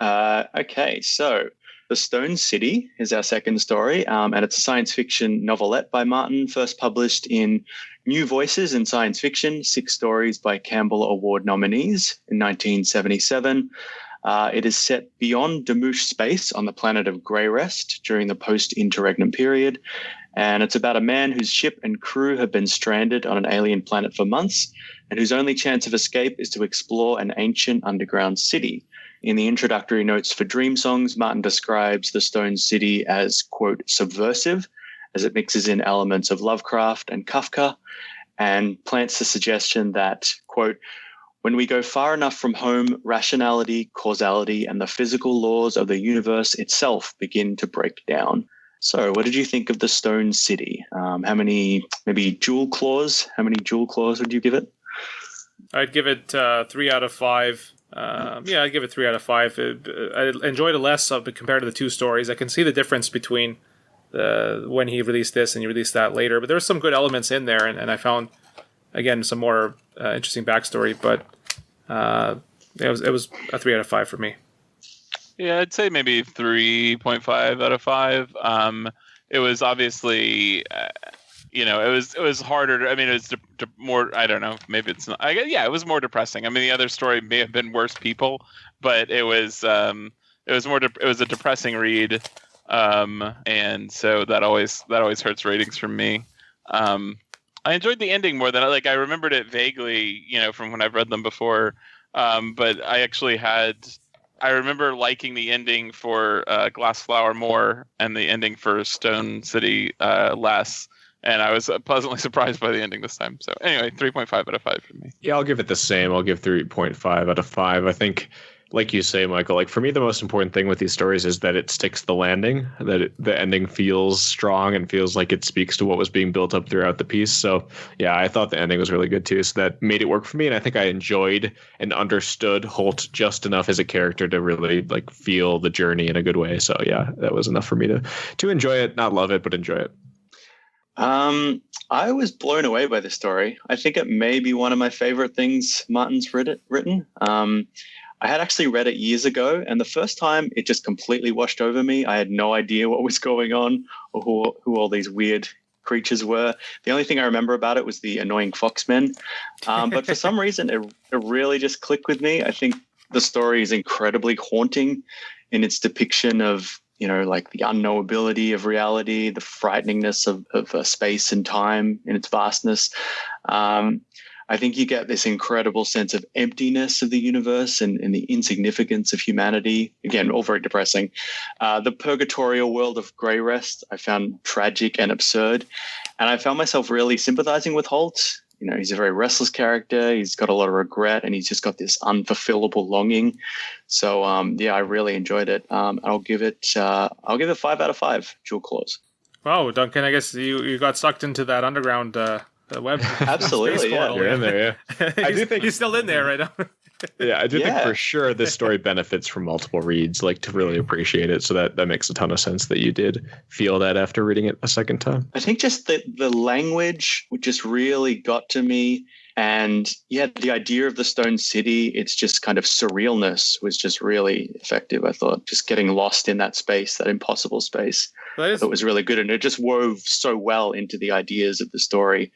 Okay, so The Stone City is our second story, and it's a science fiction novelette by Martin, first published in New Voices in Science Fiction, 6 stories by Campbell Award nominees in 1977. It is set beyond Demouche space on the planet of Grey Rest during the post-interregnum period, and it's about a man whose ship and crew have been stranded on an alien planet for months, and whose only chance of escape is to explore an ancient underground city. In the introductory notes for Dream Songs, Martin describes the Stone City as, quote, subversive, as it mixes in elements of Lovecraft and Kafka, and plants the suggestion that, quote, when we go far enough from home, rationality, causality, and the physical laws of the universe itself begin to break down. So what did you think of the Stone City? How many, maybe jewel claws? How many jewel claws would you give it? I'd give it 3 out of 5. I'd give it 3 out of 5. I enjoyed it less compared to the 2 stories. I can see the difference between when he released this and he released that later, but there's some good elements in there, and I found, again, some more interesting backstory, but it was a 3 out of 5 for me. Yeah, I'd say maybe 3.5 out of 5. It was obviously, it was harder. I mean, it was more. I don't know. Maybe it's not. It was more depressing. I mean, the other story may have been worse people, but it was more. It was a depressing read, and so that always hurts ratings from me. I enjoyed the ending more than I remembered it vaguely, from when I've read them before. But I remember liking the ending for Glass Flower more and the ending for Stone City less. And I was pleasantly surprised by the ending this time. So anyway, 3.5 out of 5 for me. Yeah, I'll give it the same. I'll give 3.5 out of 5. I think, like you say, Michael, for me, the most important thing with these stories is that it sticks the landing, that the ending feels strong and feels like it speaks to what was being built up throughout the piece. So yeah, I thought the ending was really good too. So that made it work for me. And I think I enjoyed and understood Holt just enough as a character to really feel the journey in a good way. So yeah, that was enough for me to enjoy it, not love it, but enjoy it. I was blown away by the story. I think it may be one of my favorite things Martin's written. I had actually read it years ago, and the first time it just completely washed over me. I had no idea what was going on or who all these weird creatures were. The only thing I remember about it was the annoying foxmen. But for some reason, it really just clicked with me. I think the story is incredibly haunting in its depiction of the unknowability of reality, the frighteningness of space and time in its vastness. I think you get this incredible sense of emptiness of the universe and the insignificance of humanity. Again, all very depressing. The purgatorial world of Grey Rest I found tragic and absurd. And I found myself really sympathizing with Holt. He's a very restless character. He's got a lot of regret, and he's just got this unfulfillable longing. So, I really enjoyed it. I'll give it 5 out of 5 jewel claws. Wow, Duncan, I guess you got sucked into that underground web. Absolutely, yeah. You're in there, yeah. I do think he's still in there right now. Yeah, I do think for sure this story benefits from multiple reads, to really appreciate it. So that makes a ton of sense that you did feel that after reading it a second time. I think just the language just really got to me. And the idea of the Stone City, it's just kind of surrealness was just really effective, I thought. Just getting lost in that space, that impossible space. I thought it was really good. And it just wove so well into the ideas of the story.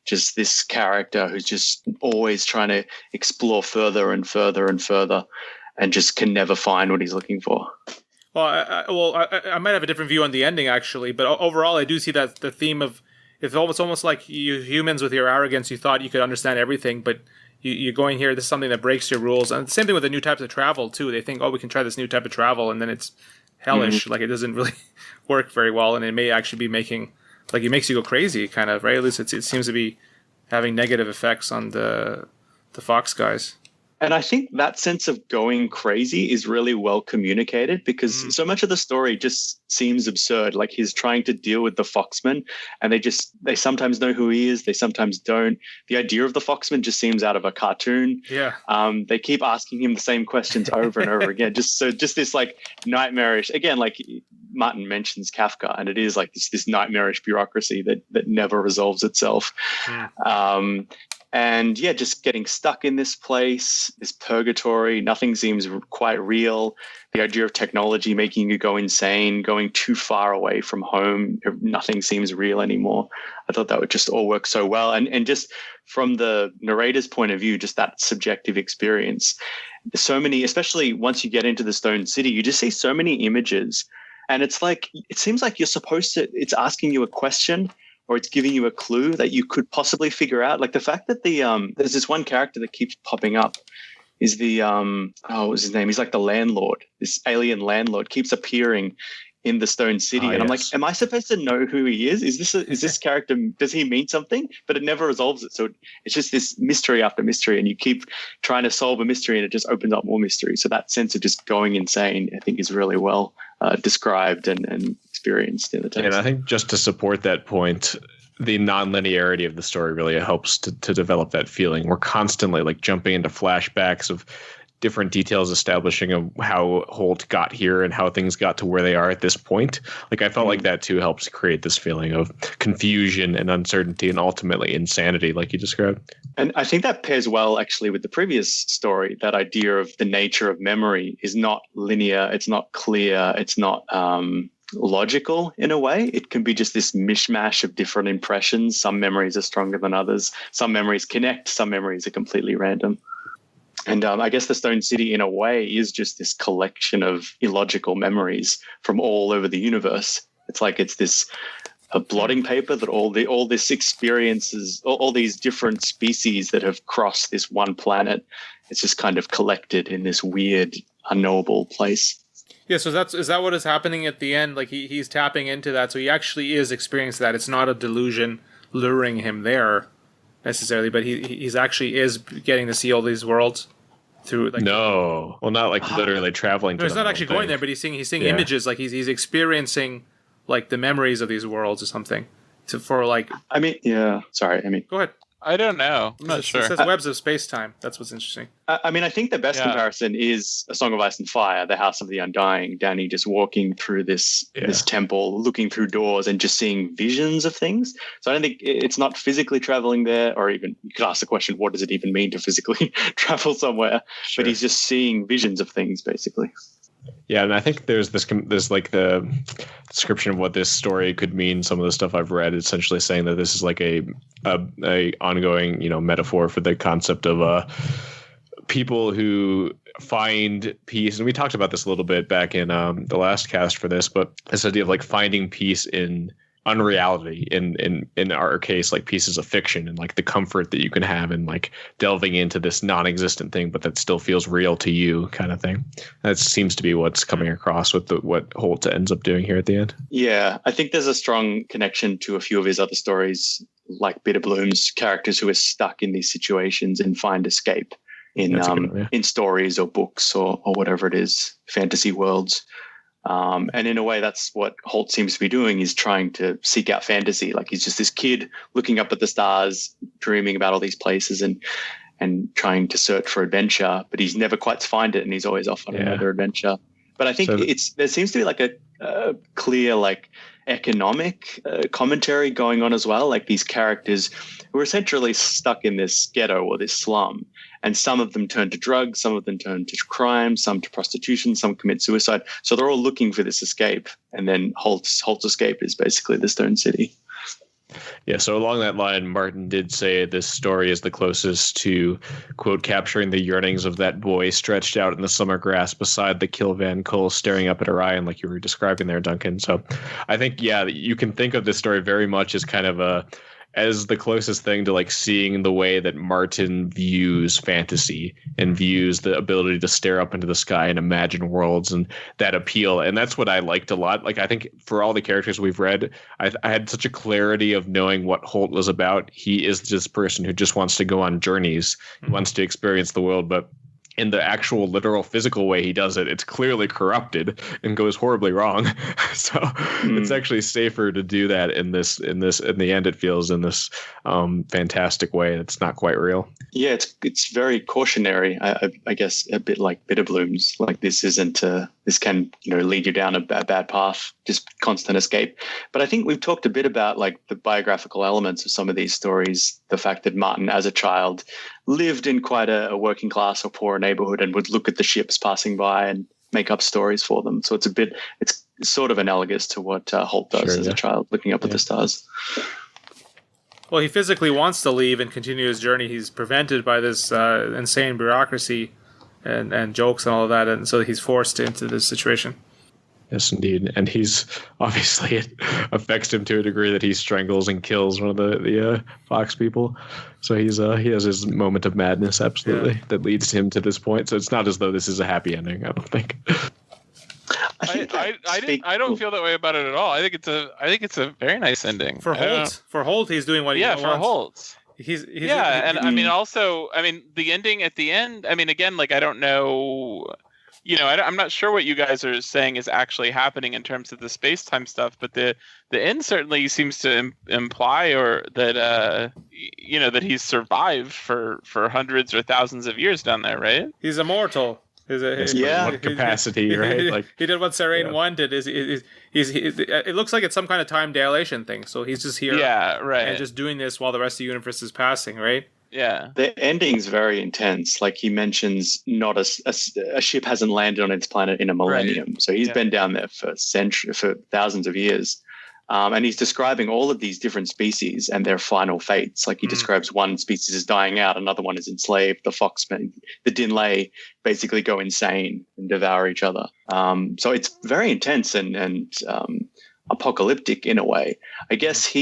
Just this character who's just always trying to explore further and further and further and just can never find what he's looking for. Well, I might have a different view on the ending, actually. But overall, I do see that the theme of it's almost like you humans with your arrogance, you thought you could understand everything, but you're going here, this is something that breaks your rules. And the same thing with the new types of travel, too. They think, we can try this new type of travel, and then it's hellish. Mm-hmm. It doesn't really work very well, and it may actually be making, it makes you go crazy, kind of, right? At least it seems to be having negative effects on the Fox guys. And I think that sense of going crazy is really well communicated because so much of the story just seems absurd. He's trying to deal with the Foxmen and they sometimes know who he is. They sometimes don't. The idea of the Foxmen just seems out of a cartoon. Yeah. They keep asking him the same questions over and over again. Just this nightmarish, again, Martin mentions Kafka, and it is this nightmarish bureaucracy that never resolves itself. And yeah, just getting stuck in this place, this purgatory, nothing seems quite real. The idea of technology making you go insane, going too far away from home, nothing seems real anymore. I thought that would just all work so well. And just from the narrator's point of view, just that subjective experience. There's so many, especially once you get into the Stone City, you just see so many images. And it's like, it seems like you're supposed to, it's asking you a question, or it's giving you a clue that you could possibly figure out. Like the fact that there's this one character that keeps popping up is what was his name? He's like the landlord. This alien landlord keeps appearing in the Stone City. And I'm like, am I supposed to know who he is? Is this character, does he mean something? But it never resolves it. So it's just this mystery after mystery, and you keep trying to solve a mystery and it just opens up more mystery. So that sense of just going insane, I think, is really well described and experienced in the text. And I think just to support that point, the non-linearity of the story really helps to develop that feeling. We're constantly like jumping into flashbacks of different details establishing of how Holt got here and how things got to where they are at this point. Like I felt like that too helps create this feeling of confusion and uncertainty and ultimately insanity, like you described. And I think that pairs well actually with the previous story. That idea of the nature of memory is not linear, it's not clear, it's not logical in a way. It can be just this mishmash of different impressions. Some memories are stronger than others. Some memories connect, some memories are completely random. And I guess the Stone City, in a way, is just this collection of illogical memories from all over the universe. It's like it's this a blotting paper that all this experiences, all these different species that have crossed this one planet, it's just kind of collected in this weird, unknowable place. Yeah, so is that what is happening at the end? Like he's tapping into that, so he actually is experiencing that. It's not a delusion luring him there necessarily, but he's actually is getting to see all these worlds through. Like, no, well, not like literally traveling. No, he's not actually going there, but he's seeing images. Like he's experiencing like the memories of these worlds or something. Sorry, go ahead. I don't know. I'm not sure. It says webs of space-time. That's what's interesting. I think the best comparison is A Song of Ice and Fire, the House of the Undying. Danny just walking through this temple, looking through doors and just seeing visions of things. So I don't think it's not physically traveling there, or even you could ask the question, what does it even mean to physically travel somewhere? Sure. But he's just seeing visions of things, basically. Yeah, and I think there's like the description of what this story could mean. Some of the stuff I've read, essentially saying that this is like a ongoing, metaphor for the concept of people who find peace. And we talked about this a little bit back in the last cast for this, but this idea of like finding peace in unreality, in our case, like pieces of fiction, and like the comfort that you can have in like delving into this non-existent thing, but that still feels real to you, kind of thing. That seems to be what's coming across with what Holt ends up doing here at the end. Yeah, I think there's a strong connection to a few of his other stories, like Bitter Bloom's characters who are stuck in these situations and find escape in stories or books or whatever it is, fantasy worlds. And in a way, that's what Holt seems to be doing, is trying to seek out fantasy. Like he's just this kid looking up at the stars, dreaming about all these places and trying to search for adventure, but he's never quite find it, and he's always off on another adventure. But I think there seems to be like a clear like economic commentary going on as well. Like these characters who are essentially stuck in this ghetto or this slum, and some of them turn to drugs, some of them turn to crime, some to prostitution, some commit suicide. So they're all looking for this escape, and then Holt's escape is basically the Stone City. Yeah, so along that line, Martin did say this story is the closest to, quote, capturing the yearnings of that boy stretched out in the summer grass beside the Kilvan Cole, staring up at Orion, like you were describing there, Duncan. So I think, you can think of this story very much as kind of as the closest thing to like seeing the way that Martin views fantasy and views the ability to stare up into the sky and imagine worlds, and that appeal. And that's what I liked a lot. Like, I think for all the characters we've read, I had such a clarity of knowing what Holt was about. He is this person who just wants to go on journeys, wants to experience the world, but in the actual literal physical way he does it, it's clearly corrupted and goes horribly wrong. So it's actually safer to do that in the end, it feels, in this fantastic way that's not quite real. Yeah, it's very cautionary, I guess, a bit like Bitter Blooms. Like this isn't this can, lead you down a bad path, just constant escape. But I think we've talked a bit about like the biographical elements of some of these stories. The fact that Martin, as a child, lived in quite a working class or poor neighborhood and would look at the ships passing by and make up stories for them. So it's sort of analogous to what Holt does as a child, looking up at the stars. Well, he physically wants to leave and continue his journey. He's prevented by this insane bureaucracy and jokes and all of that, and so he's forced into this situation. Yes, indeed. And he's obviously, it affects him to a degree that he strangles and kills one of the Fox people. So he has his moment of madness, absolutely, that leads him to this point. So it's not as though this is a happy ending, I don't think. I don't feel that way about it at all. I think it's a very nice ending. For Holt, he's doing what he wants. For Holt. He's and I mean, also, I mean, the ending at the end, I mean, again, like, I don't know, I'm not sure what you guys are saying is actually happening in terms of the space-time stuff, but the end certainly seems to imply or that, that he's survived for hundreds or thousands of years down there, right? He's immortal. Capacity, right? Like he did what Serene wanted. It looks like it's some kind of time dilation thing. So he's just here, right, and just doing this while the rest of the universe is passing, right? Yeah. The ending's very intense. Like he mentions, not a ship hasn't landed on its planet in a millennium. Right. So he's been down there for thousands of years. And he's describing all of these different species and their final fates. Like he describes one species as dying out, another one is enslaved. The foxmen, the Dinlay, basically go insane and devour each other. So it's very intense and apocalyptic in a way. I guess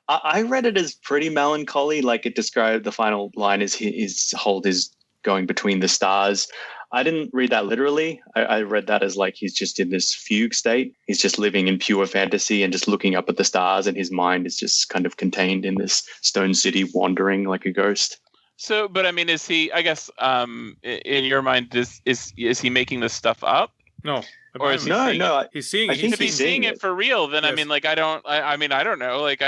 I read it as pretty melancholy. Like it described, the final line is Holt is going between the stars. I didn't read that literally. I read that as like he's just in this fugue state. He's just living in pure fantasy and just looking up at the stars, and his mind is just kind of contained in this stone city, wandering like a ghost. So, but I mean, is he? I guess in your mind, is he making this stuff up? No. Or is he he's seeing it? If he's seeing it for real, then yes. I mean, like, I don't know. Like,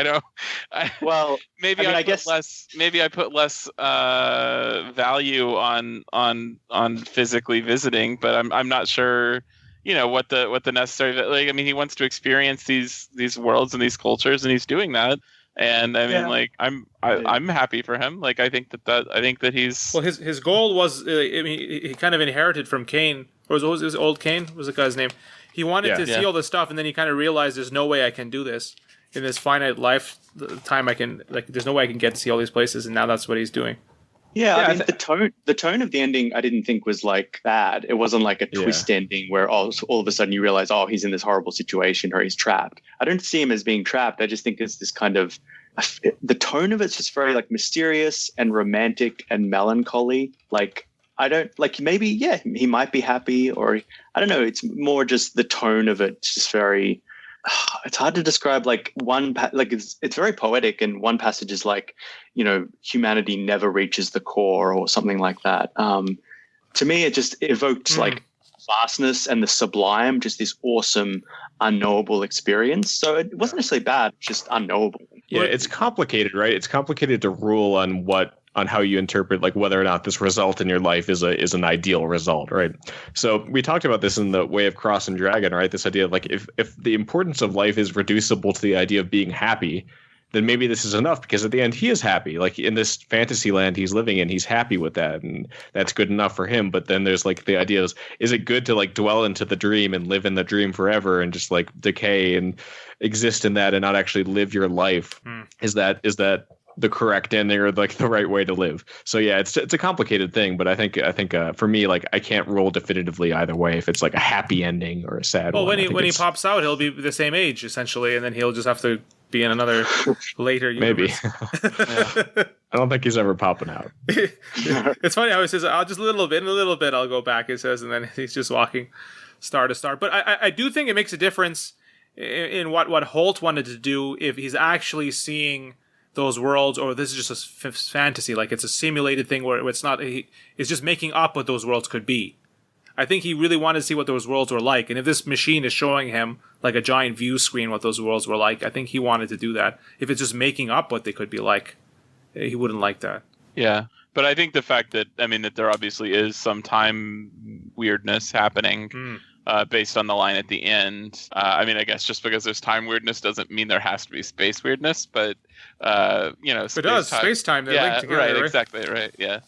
maybe I put less value on physically visiting, but I'm not sure, what the necessary, like, I mean, he wants to experience these worlds and these cultures, and he's doing that. And I mean, like, I'm happy for him. Like, I think that he's, well, his goal was, he kind of inherited from Cain. Or was it old Cain? Was the guy's name? He wanted to see all this stuff, and then he kind of realized there's no way I can do this in this finite lifetime. There's no way I can get to see all these places, and now that's what he's doing. Yeah, I mean, the tone of the ending I didn't think was like bad. It wasn't like a twist ending where all of a sudden you realize, he's in this horrible situation or he's trapped. I don't see him as being trapped. I just think it's this kind of, the tone of it's just very like mysterious and romantic and melancholy. Like, I don't like, maybe, he might be happy, or I don't know. It's more just the tone of it. It's just very, it's hard to describe. Like it's very poetic. And one passage is like, humanity never reaches the core or something like that. To me, it just evoked like vastness and the sublime, just this awesome, unknowable experience. So it wasn't necessarily bad, just unknowable. Yeah, it's complicated, right? It's complicated to rule on how you interpret, like, whether or not this result in your life is an ideal result, right? So we talked about this in the Way of Cross and Dragon, right? This idea of like, if the importance of life is reducible to the idea of being happy, then maybe this is enough, because at the end he is happy. Like in this fantasy land he's living in, he's happy with that, and that's good enough for him. But then there's like the idea is it good to like dwell into the dream and live in the dream forever and just like decay and exist in that and not actually live your life? Is that the correct ending or like the right way to live? So yeah, it's a complicated thing, but I think for me, like, I can't rule definitively either way if it's like a happy ending or a sad one. Well, when he pops out, he'll be the same age essentially, and then he'll just have to be in another later universe. Maybe. I don't think he's ever popping out. It's funny how he says, "I'll just in a little bit I'll go back," he says, and then he's just walking star to star. But I do think it makes a difference in what Holt wanted to do, if he's actually seeing those worlds, or this is just a fantasy, like it's a simulated thing where it's not, it's just making up what those worlds could be. I think he really wanted to see what those worlds were like, and if this machine is showing him like a giant view screen what those worlds were like, I think he wanted to do that. If it's just making up what they could be like, he wouldn't like that. Yeah, but I think the fact that, I mean, that there obviously is some time weirdness happening, based on the line at the end. I mean, I guess just because there's time weirdness doesn't mean there has to be space weirdness, but it does. Space-time, they're linked together, right? Exactly, right, yeah.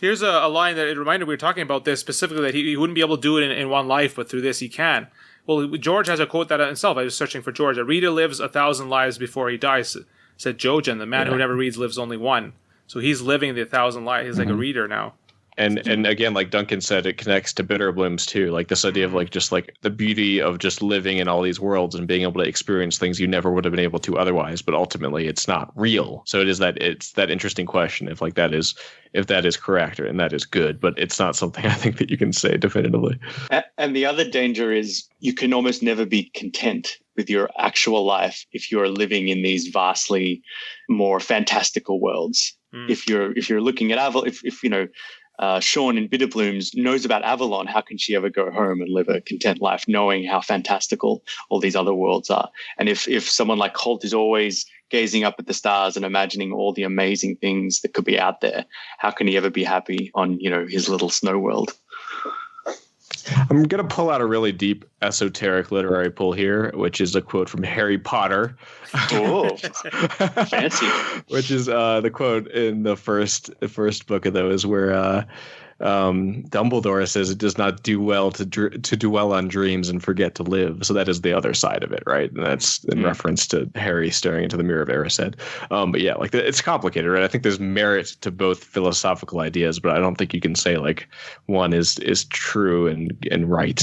Here's a line that it reminded we were talking about this specifically, that he wouldn't be able to do it in one life, but through this he can. Well, George has a quote that himself. I was searching for George. A reader lives 1,000 lives before he dies, said Jojen. The man who never reads lives only one. So he's living the 1,000 lives. He's like a reader now. And again, like Duncan said, it connects to Bitterblooms too. Like this idea of like just like the beauty of just living in all these worlds and being able to experience things you never would have been able to otherwise. But ultimately, it's not real. So it's that interesting question if that is correct and that is good. But it's not something I think that you can say definitively. And the other danger is you can almost never be content with your actual life if you're living in these vastly more fantastical worlds. If you're looking at Avalon, if you know. Sean in Bitterblooms knows about Avalon. How can she ever go home and live a content life knowing how fantastical all these other worlds are? And if someone like Holt is always gazing up at the stars and imagining all the amazing things that could be out there, how can he ever be happy on, his little snow world? I'm going to pull out a really deep esoteric literary pull here, which is a quote from Harry Potter. Oh, fancy. Which is the quote in the first book of those where Dumbledore says it does not do well to dwell on dreams and forget to live. So that is the other side of it, right? And that's in reference to Harry staring into the mirror of Erised. But yeah, like it's complicated, right? I think there's merit to both philosophical ideas, but I don't think you can say like one is true and right.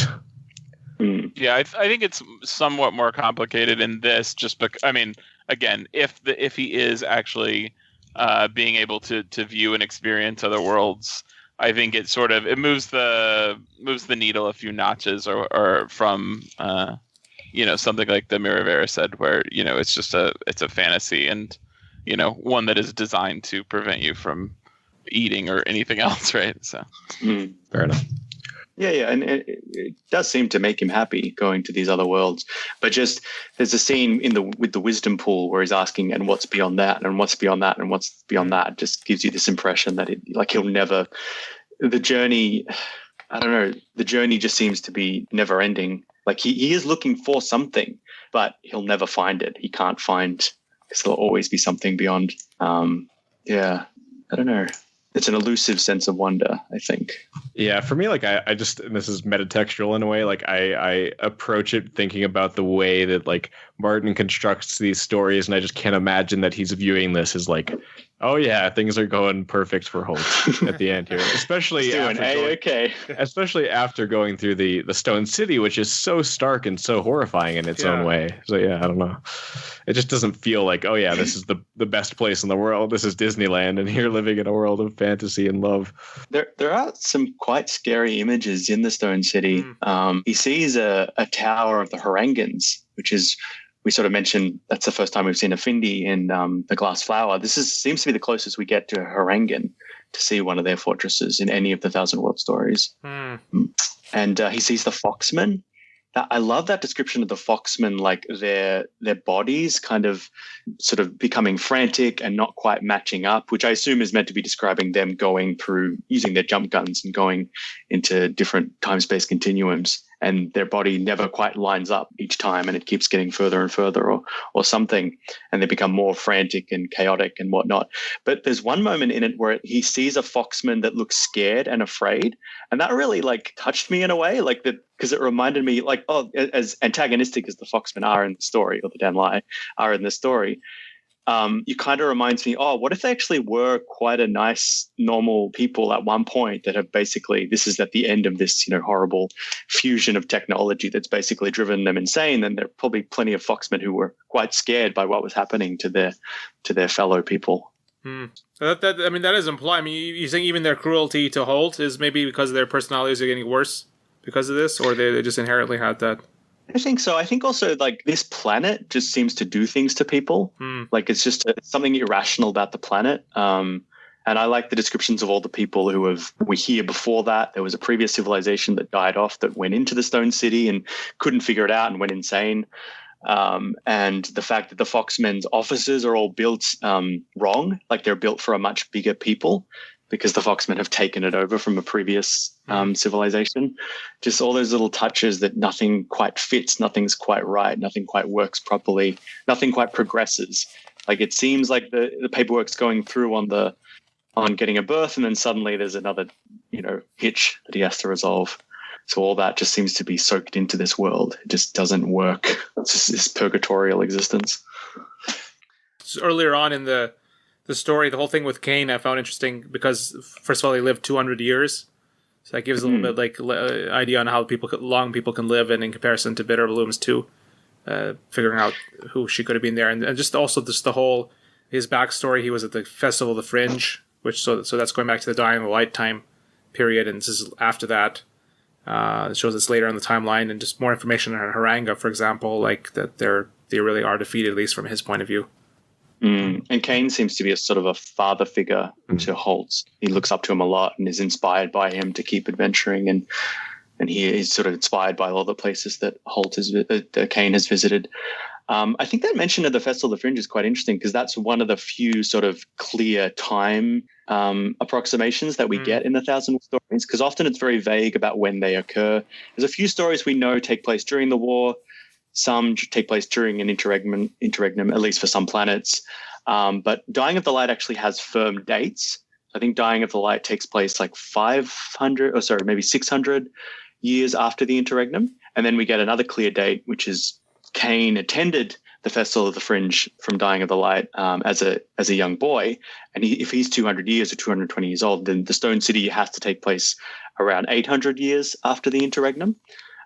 Yeah, I think it's somewhat more complicated in this, just because, I mean, again, if he is actually being able to view and experience other worlds, I think it sort of moves the needle a few notches, or from something like the Mirror of Erised, where it's a fantasy, and one that is designed to prevent you from eating or anything else, right? So fair enough. Yeah, and it does seem to make him happy going to these other worlds. But just there's a scene with the wisdom pool where he's asking, and what's beyond that, and what's beyond that, and what's beyond that. Just gives you this impression that he'll never. The journey, I don't know. The journey just seems to be never ending. Like he is looking for something, but he'll never find it. He can't find, because there'll always be something beyond. Yeah, I don't know. It's an elusive sense of wonder, I think. Yeah, for me, like I just, and this is metatextual in a way, like I approach it thinking about the way that like Martin constructs these stories, and I just can't imagine that he's viewing this as like, oh yeah, things are going perfect for Holt at the end here, especially after going through the Stone City, which is so stark and so horrifying in its own way. So yeah, I don't know. It just doesn't feel like, oh yeah, this is the best place in the world. This is Disneyland, and you're living in a world of fantasy and love. There are some quite scary images in the Stone City. He sees a tower of the Harangans, which is, we sort of mentioned, that's the first time we've seen a Findi in the Glass Flower. This seems to be the closest we get to a Harangan to see one of their fortresses in any of the Thousand World Stories. And he sees the Foxmen. I love that description of the Foxmen, like their bodies kind of sort of becoming frantic and not quite matching up, which I assume is meant to be describing them going through, using their jump guns and going into different time-space continuums, and their body never quite lines up each time, and it keeps getting further and further or something, and they become more frantic and chaotic and whatnot. But there's one moment in it where he sees a Foxman that looks scared and afraid, and that really like touched me in a way, like that, because it reminded me, like, oh, as antagonistic as the Foxmen are in the story, or the Danlai are in the story, it kind of reminds me, oh, what if they actually were quite a nice, normal people at one point that have basically, this is at the end of this, horrible fusion of technology that's basically driven them insane. And there are probably plenty of Foxmen who were quite scared by what was happening to their fellow people. That is implied. I mean, you think even their cruelty to Holt is maybe because their personalities are getting worse because of this, or they just inherently had that? I think so. I think also like this planet just seems to do things to people. Like it's just something irrational about the planet. And I like the descriptions of all the people who were here before that. There was a previous civilization that died off that went into the Stone City and couldn't figure it out and went insane. And the fact that the Foxmen's offices are all built wrong, like they're built for a much bigger people. because the Foxmen have taken it over from a previous civilization. Just all those little touches that nothing quite fits, nothing's quite right, nothing quite works properly, nothing quite progresses. Like it seems like the paperwork's going through on getting a birth, and then suddenly there's another, hitch that he has to resolve. So all that just seems to be soaked into this world. It just doesn't work. It's just this purgatorial existence. So earlier on in the story, the whole thing with Cain I found interesting because, first of all, he lived 200 years. So that gives a little bit idea on how long people can live, and in comparison to Bitter Blooms too, figuring out who she could have been there. And just also the whole, his backstory, he was at the Festival of the Fringe, which so that's going back to the Dying of the Light time period, and this is after that. It shows us later in the timeline, and just more information on Haranga, for example, like that they really are defeated, at least from his point of view. And Cain seems to be a sort of a father figure to Holt. He looks up to him a lot and is inspired by him to keep adventuring, and he is sort of inspired by all the places that Cain has visited. I think that mention of the Festival of the Fringe is quite interesting because that's one of the few sort of clear time approximations that we get in the Thousand Stories, because often it's very vague about when they occur. There's a few stories we know take place during the war. Some take place during an interregnum, at least for some planets. But Dying of the Light actually has firm dates. I think Dying of the Light takes place like 600 years after the interregnum. And then we get another clear date, which is Cain attended the Festival of the Fringe from Dying of the Light as a young boy. And if he's 200 years or 220 years old, then the Stone City has to take place around 800 years after the interregnum.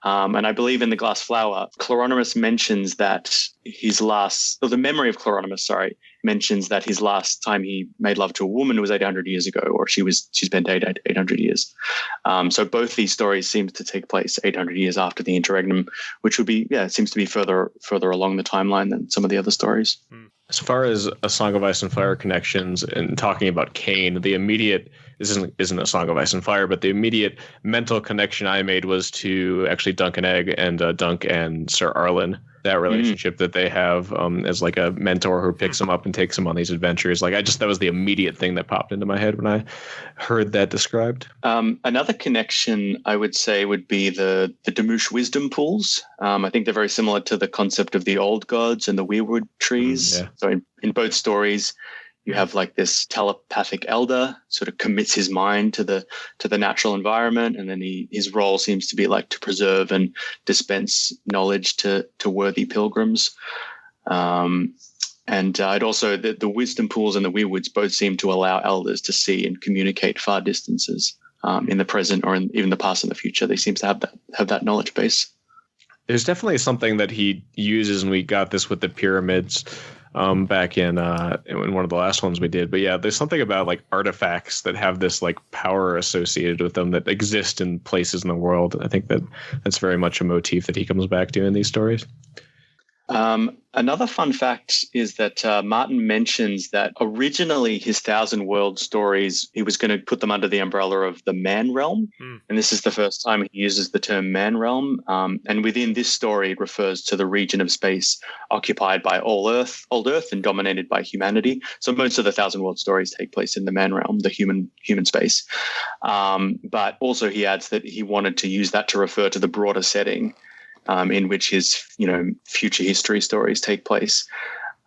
And I believe in The Glass Flower, Chloronymus mentions that the memory of Chloronymus, mentions that his last time he made love to a woman was 800 years ago, or she spent 800 years. So both these stories seem to take place 800 years after the interregnum, which would be, seems to be further along the timeline than some of the other stories. As far as A Song of Ice and Fire connections and talking about Cain, the immediate, this isn't A Song of Ice and Fire, but the immediate mental connection I made was to actually Dunk and Egg and Dunk and Sir Arlen, that relationship that they have as like a mentor who picks him up and takes him on these adventures. That was the immediate thing that popped into my head when I heard that described. Another connection I would say would be the Damoosh wisdom pools. I think they're very similar to the concept of the old gods and the weirwood trees. So in both stories, you have like this telepathic elder sort of commits his mind to the natural environment, and then his role seems to be like to preserve and dispense knowledge to worthy pilgrims. And I'd also the wisdom pools and the weirwoods both seem to allow elders to see and communicate far distances in the present or in even the past and the future. They seem to have that knowledge base. There's definitely something that he uses, and we got this with the pyramids back in one of the last ones we did. But yeah, there's something about like artifacts that have this like power associated with them that exist in places in the world. I think that's very much a motif that he comes back to in these stories. Another fun fact is that Martin mentions that originally his Thousand World stories, he was going to put them under the umbrella of the Man Realm. And this is the first time he uses the term Man Realm. And within this story, it refers to the region of space occupied by old Earth and dominated by humanity. So most of the Thousand World stories take place in the Man Realm, the human space. But also he adds that he wanted to use that to refer to the broader setting in which his, future history stories take place.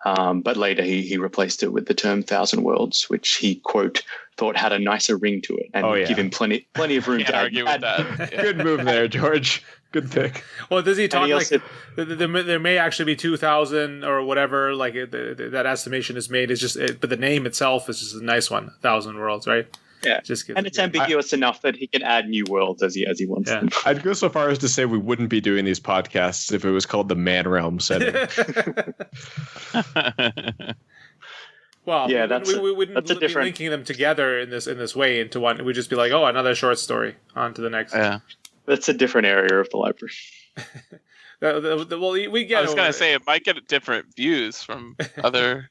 But later he replaced it with the term Thousand Worlds, which he, quote, thought had a nicer ring to it and give him plenty of room to argue with that. Good move there, George. Good pick. Well, does he talk like there may actually be 2,000 or whatever, like that estimation is made, but the name itself is just a nice one, Thousand Worlds, right? Yeah, and it's ambiguous enough that he can add new worlds as he wants them. I'd go so far as to say we wouldn't be doing these podcasts if it was called the Man Realm setting. Well, yeah, we wouldn't be linking them together in this way into one. We'd just be like, oh, another short story. On to the next. Yeah, that's a different area of the library. Well, we get. I was going to say it might get different views from other.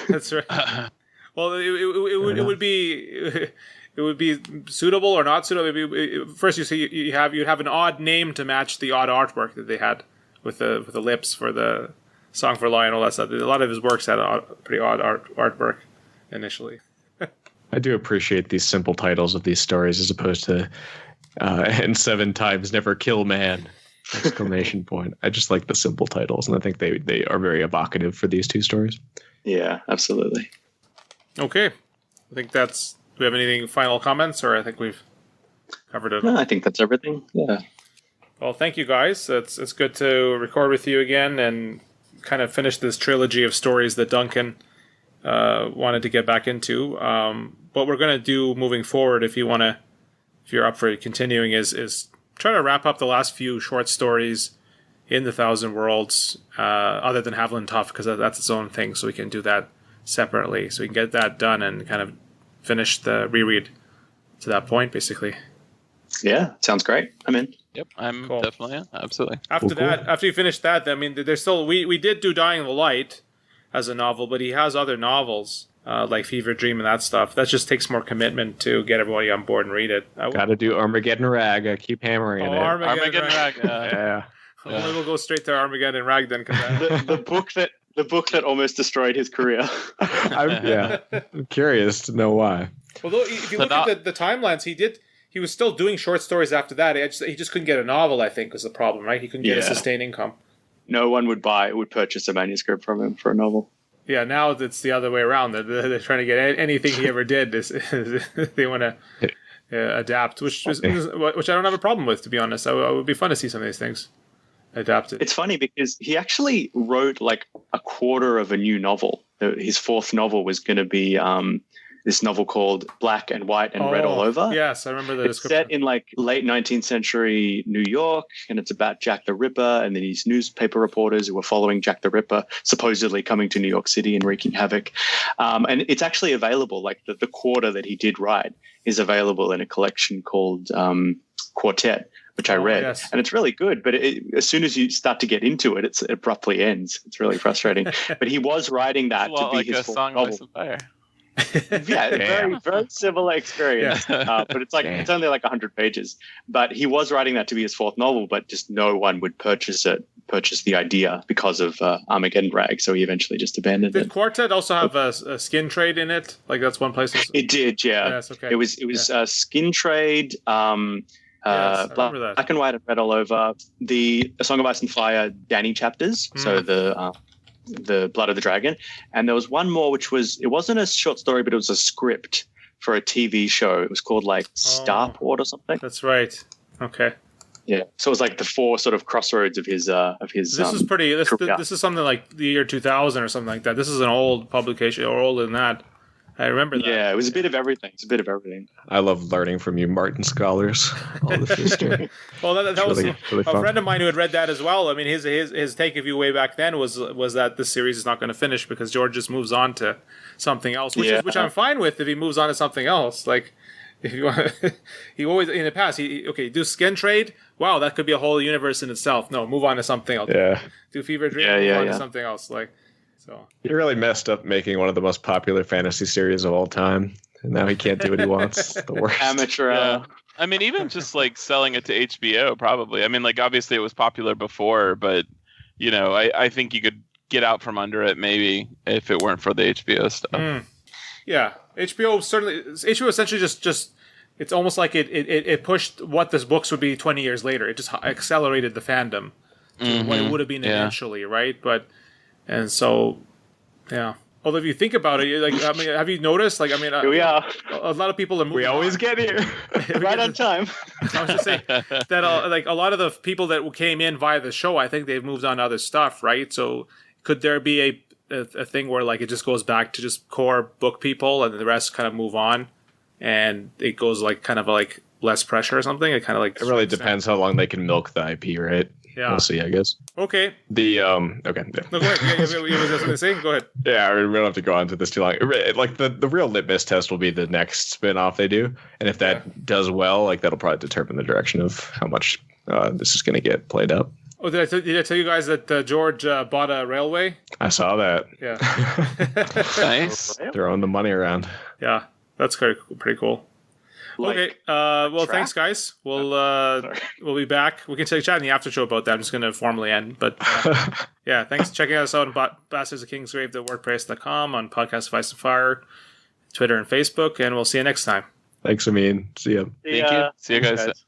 That's right. Well, it would be suitable or not suitable. First, you'd have an odd name to match the odd artwork that they had with the lips for the Song for Lion and all that stuff. A lot of his works had a pretty odd artwork initially. I do appreciate these simple titles of these stories as opposed to and 7 times never kill man! Exclamation point. I just like the simple titles, and I think they are very evocative for these 2 stories. Yeah, absolutely. Okay. I think that's... Do we have anything final comments, or I think we've covered it all? No, I think that's everything. Yeah. Well, thank you guys. It's good to record with you again and kind of finish this trilogy of stories that Duncan wanted to get back into. What we're going to do moving forward, if you're up for continuing, is try to wrap up the last few short stories in the Thousand Worlds, other than Haviland Tough, because that's its own thing, so we can do that separately. So we can get that done and kind of finish the reread to that point, basically. Yeah, sounds great. I'm in. Yep, I'm Cool. definitely in. Absolutely. After you finish that, I mean, there's still... We did do Dying of the Light as a novel, but he has other novels, like Fever Dream and that stuff. That just takes more commitment to get everybody on board and read it. Gotta do Armageddon Rag. I keep hammering it. Armageddon Rag. Yeah. Maybe we'll go straight to Armageddon Rag then. The book that almost destroyed his career. I'm curious to know why. Although, if you look at the timelines, he was still doing short stories after that. He just couldn't get a novel, I think, was the problem, right? He couldn't get a sustained income. No one would purchase a manuscript from him for a novel. Yeah, now it's the other way around. They're trying to get anything he ever did. They want to adapt, which I don't have a problem with, to be honest. It would be fun to see some of these things adapted. It's funny because he actually wrote like a quarter of a new novel. His 4th novel was going to be this novel called Black and White and Red All Over. Yes, I remember the description. It's set in like late 19th century New York, and it's about Jack the Ripper and then these newspaper reporters who were following Jack the Ripper, supposedly coming to New York City and wreaking havoc. And it's actually available, like the quarter that he did write is available in a collection called Quartet, which I read. Yes. And it's really good, but as soon as you start to get into it, it abruptly ends. It's really frustrating. But he was writing that to be like his song novel. Of Fire. Yeah, very, very similar experience. Yeah. But it's only like 100 pages. But he was writing that to be his 4th novel, but just no one would purchase the idea because of Armageddon Rag. So he eventually just abandoned it. Did Quartet also have a skin trade in it? Like that's one place. It did, yeah. Yes, okay. It was skin trade. Black and White and Red All Over. The A Song of Ice and Fire Danny chapters. So the Blood of the Dragon, and there was one more which it wasn't a short story, but it was a script for a TV show. It was called like Starport or something. That's right. Okay. Yeah. So it was like the 4 sort of crossroads of his. This is pretty. This is something like the year 2000 or something like that. This is an old publication, or older than that. I remember that. Yeah, it was a bit of everything. It's a bit of everything. I love learning from you, Martin scholars. All this history. Well, that was really a friend of mine who had read that as well. I mean, his take of you way back then was that this series is not going to finish because George just moves on to something else, which I'm fine with if he moves on to something else. Like if you want, he always in the past do skin trade. Wow, that could be a whole universe in itself. No, move on to something else. Yeah. Do Fever Dream. Move on to something else. Like. So he really messed up making one of the most popular fantasy series of all time, and now he can't do what he wants. The worst. Amateur. Yeah. I mean, even just like selling it to HBO, probably. I mean, like obviously it was popular before, but I think you could get out from under it maybe if it weren't for the HBO stuff. Yeah, HBO essentially just it's almost like it pushed what this books would be 20 years later. It just accelerated the fandom to what it would have been initially, right? And so, yeah. Although if you think about it, like I mean, have you noticed? Like I mean, here we are. A lot of people are moving. We always get here right on time. I was just saying that like a lot of the people that came in via the show, I think they've moved on to other stuff, right? So could there be a thing where like it just goes back to just core book people and the rest kind of move on, and it goes like kind of like less pressure or something? It kind of like it really depends how long they can milk the IP, right? Yeah. We'll see, I guess. Okay. Okay. No, go ahead. You was going to say? Go ahead. Yeah, I mean, we don't have to go on to this too long. Like the real litmus test will be the next spin-off they do, and if that does well, like that'll probably determine the direction of how much this is going to get played up. Oh, did I tell you guys that George bought a railway? I saw that. Yeah. Nice. Throwing the money around. Yeah, that's pretty cool. Okay. Well, thanks, guys. We'll be back. We can chat in the after show about that. I'm just going to formally end. But yeah, thanks for checking us out on bastards of Kingsgrave.wordpress.com, on Podcast of Ice and Fire. Twitter and Facebook, and we'll see you next time. Thanks, Amin. See ya. Thank you. See you guys.